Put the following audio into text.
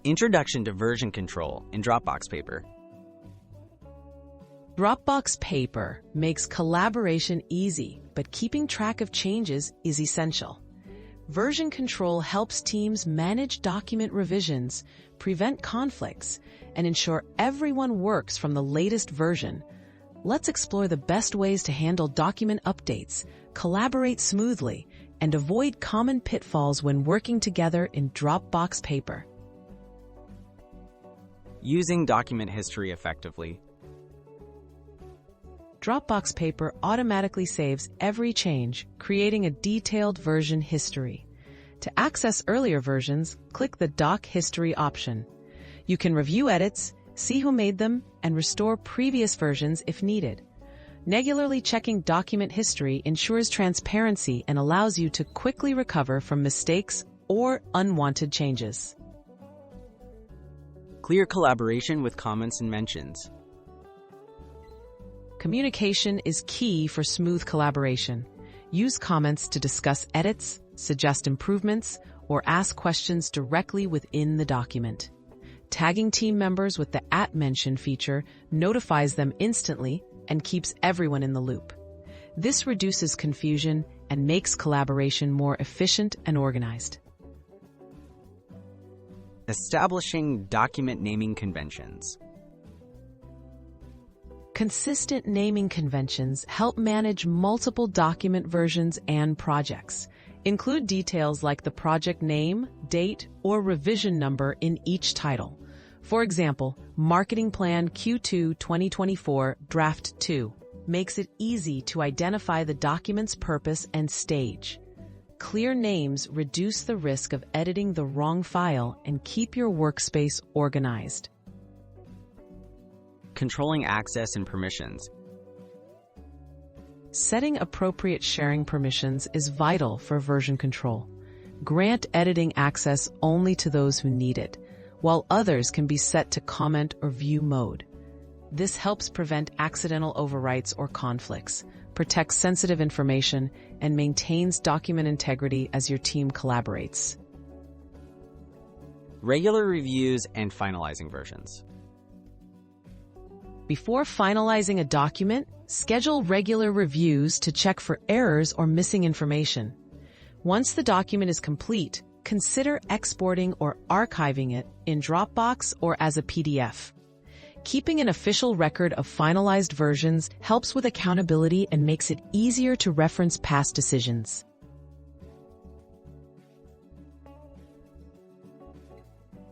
Introduction to version control in Dropbox Paper. Dropbox Paper makes collaboration easy, but keeping track of changes is essential. Version control helps teams manage document revisions, prevent conflicts, and ensure everyone works from the latest version. Let's explore the best ways to handle document updates, collaborate smoothly, and avoid common pitfalls when working together in Dropbox Paper. Using document history effectively. Dropbox Paper automatically saves every change, creating a detailed version history. To access earlier versions, click the Doc History option. You can review edits, see who made them, and restore previous versions if needed. Regularly checking document history ensures transparency and allows you to quickly recover from mistakes or unwanted changes. Clear collaboration with comments and mentions. Communication is key for smooth collaboration. Use comments to discuss edits, suggest improvements, or ask questions directly within the document. Tagging team members with the @mention feature notifies them instantly and keeps everyone in the loop. This reduces confusion and makes collaboration more efficient and organized. Establishing document naming conventions. Consistent naming conventions help manage multiple document versions and projects. Include details like the project name, date, or revision number in each title. For example, Marketing Plan Q2 2024 Draft 2 makes it easy to identify the document's purpose and stage. Clear names reduce the risk of editing the wrong file and keep your workspace organized. Controlling access and permissions. Setting appropriate sharing permissions is vital for version control. Grant editing access only to those who need it, while others can be set to comment or view mode. This helps prevent accidental overwrites or conflicts, protects sensitive information, and maintains document integrity as your team collaborates. Regular reviews and finalizing versions. Before finalizing a document, schedule regular reviews to check for errors or missing information. Once the document is complete, consider exporting or archiving it in Dropbox or as a PDF. Keeping an official record of finalized versions helps with accountability and makes it easier to reference past decisions.